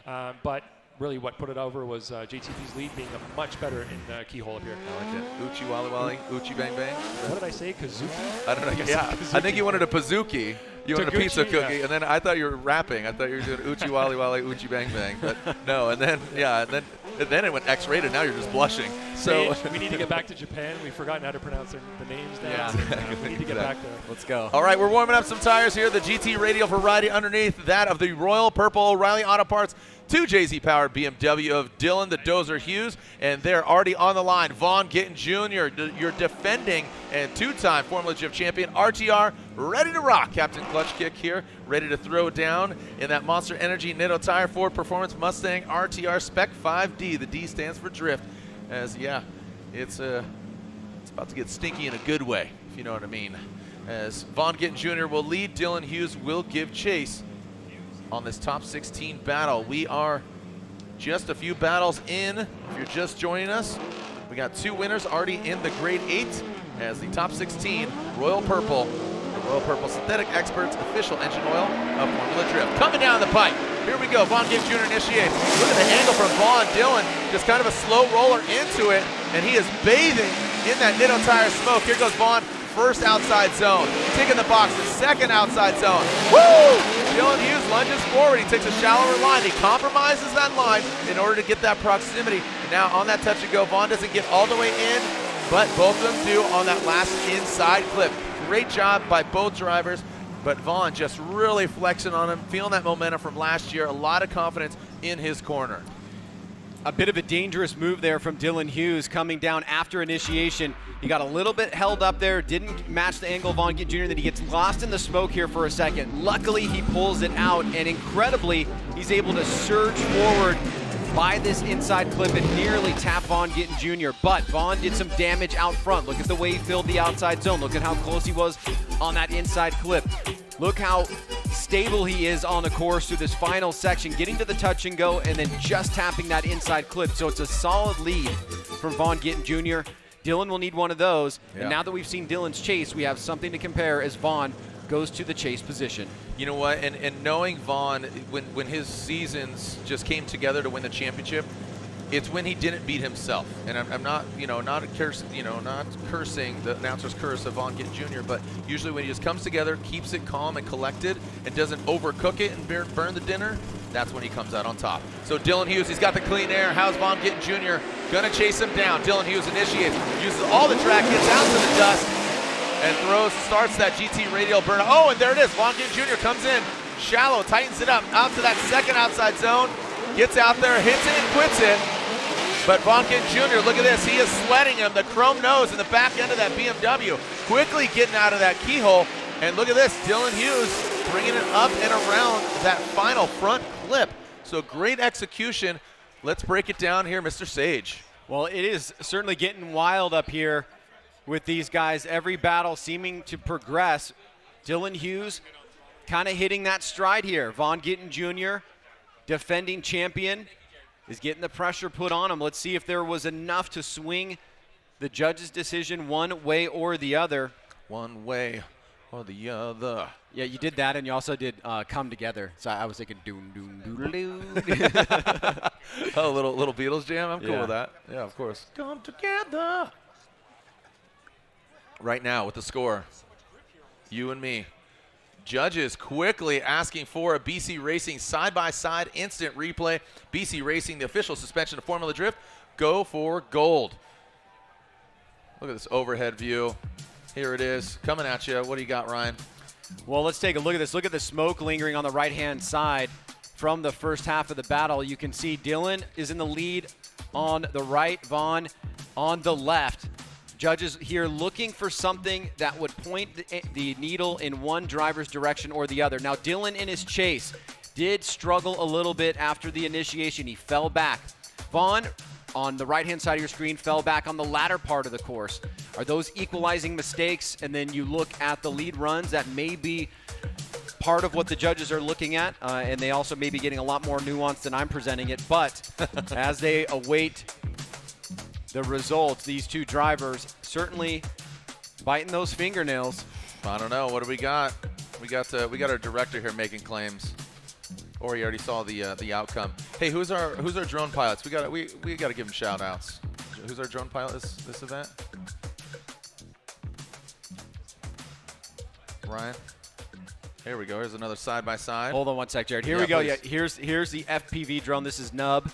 But really what put it over was JTP's lead being a much better in keyhole up here. I like it. Uchi Wally Wally, Uchi Bang Bang. What did I say? Kazuki? I don't know. Yeah, I think you wanted a Pizookie. You wanted a pizza cookie, and then I thought you were rapping. I thought you were doing Uchi Wally Wally, Uchi Bang Bang. But no, and then then it went X-rated. Now you're just blushing. So we need to get back to Japan. We've forgotten how to pronounce the names now. Yeah, we need to get back there. Let's go. All right, we're warming up some tires here. The GT Radial variety underneath that of the Royal Purple O'Reilly Auto Parts 2 JZ-powered BMW of Dylan the Dozer Hughes, and they're already on the line. Vaughn Gittin Jr., your defending and 2-time Formula GF champion, RTR, ready to rock. Captain Clutch Kick here, ready to throw down in that Monster Energy Nitto Tire Ford Performance Mustang RTR Spec 5D. The D stands for drift. As it's about to get stinky in a good way, if you know what I mean. As Vaughn Gittin Jr. will lead, Dylan Hughes will give chase on this top 16 battle. We are just a few battles in. If you're just joining us, we got 2 winners already in the grade 8 as the top 16 Royal Purple, the Royal Purple Synthetic Experts official engine oil of Formula Drift. Coming down the pipe. Here we go. Vaughn Gittin Jr. initiates. Look at the angle from Vaughn. Dylan just kind of a slow roller into it, and he is bathing in that Nitto Tire smoke. Here goes Vaughn. First outside zone. Ticking the box, the second outside zone. Woo! Dylan Hughes lunges forward. He takes a shallower line. He compromises that line in order to get that proximity. And now on that touch and go, Vaughn doesn't get all the way in, but both of them do on that last inside clip. Great job by both drivers, but Vaughn just really flexing on him, feeling that momentum from last year. A lot of confidence in his corner. A bit of a dangerous move there from Dylan Hughes coming down after initiation. He got a little bit held up there, didn't match the angle of Vaughn Gittin Jr., then he gets lost in the smoke here for a second. Luckily, he pulls it out, and incredibly, he's able to surge forward by this inside clip and nearly tap Vaughn Gittin Jr., but Vaughn did some damage out front. Look at the way he filled the outside zone. Look at how close he was on that inside clip. Look how stable he is on the course through this final section, getting to the touch and go and then just tapping that inside clip. So it's a solid lead from Vaughn Gittin Jr. Dylan will need one of those. Yeah. And now that we've seen Dylan's chase, we have something to compare as Vaughn goes to the chase position. You know what? And knowing Vaughn, when his seasons just came together to win the championship, it's when he didn't beat himself. And I'm not, not cursing the announcer's curse of Vaughn Gittin Jr., but usually when he just comes together, keeps it calm and collected, and doesn't overcook it and burn the dinner, that's when he comes out on top. So Dylan Hughes, he's got the clean air. How's Vaughn Gittin Jr. gonna chase him down? Dylan Hughes initiates, uses all the track, gets out to the dust, and starts that GT Radial burnout. Oh, and there it is. Vaughn Gittin Jr. comes in, shallow, tightens it up, out to that second outside zone, gets out there, hits it, and quits it. But Vaughn Gittin Jr., look at this. He is sweating him. The chrome nose in the back end of that BMW. Quickly getting out of that keyhole. And look at this. Dylan Hughes bringing it up and around that final front clip. So great execution. Let's break it down here, Mr. Sage. Well, it is certainly getting wild up here with these guys. Every battle seeming to progress. Dylan Hughes kind of hitting that stride here. Vaughn Gittin Jr., defending champion, is getting the pressure put on him. Let's see if there was enough to swing the judge's decision one way or the other. One way or the other. Yeah, you did that, and you also did Come Together. So I was thinking doom, doom, doodle-doo. Oh, little Beatles jam? I'm cool with that. Yeah, of course. Come together. Right now with the score, you and me. Judges quickly asking for a BC Racing side-by-side instant replay. BC Racing, the official suspension of Formula Drift, go for gold. Look at this overhead view. Here it is, coming at you. What do you got, Ryan? Well, let's take a look at this. Look at the smoke lingering on the right-hand side from the first half of the battle. You can see Dylan is in the lead on the right, Vaughn on the left. Judges here looking for something that would point the needle in one driver's direction or the other. Now, Dylan in his chase did struggle a little bit after the initiation. He fell back. Vaughn, on the right-hand side of your screen, fell back on the latter part of the course. Are those equalizing mistakes? And then you look at the lead runs. That may be part of what the judges are looking at, and they also may be getting a lot more nuance than I'm presenting it. But as they await the results, these two drivers certainly biting those fingernails. I don't know. What do we got? We got our director here making claims. or he already saw the outcome. Hey, who's our drone pilots? We gotta give them shout outs. Who's our drone pilot this event? Ryan. Here we go. Here's another side by side. Hold on one sec, Jared. Here we go. Yeah, here's the FPV drone. This is Nub.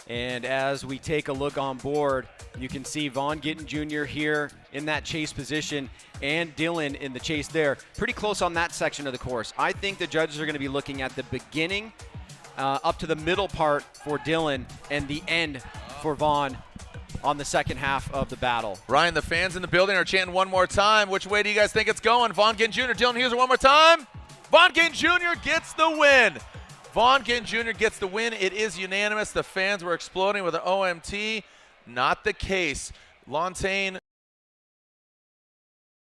And as we take a look on board, you can see Vaughn Gittin Jr. here in that chase position and Dylan in the chase there. Pretty close on that section of the course. I think the judges are going to be looking at the beginning up to the middle part for Dylan and the end for Vaughn on the second half of the battle. Ryan, the fans in the building are chanting one more time. Which way do you guys think it's going? Vaughn Gittin Jr., Dylan Hughes, one more time. Vaughn Gittin Jr. gets the win. Vaughn Gittin Jr. gets the win. It is unanimous. The fans were exploding with an OMT. Not the case. Lontaine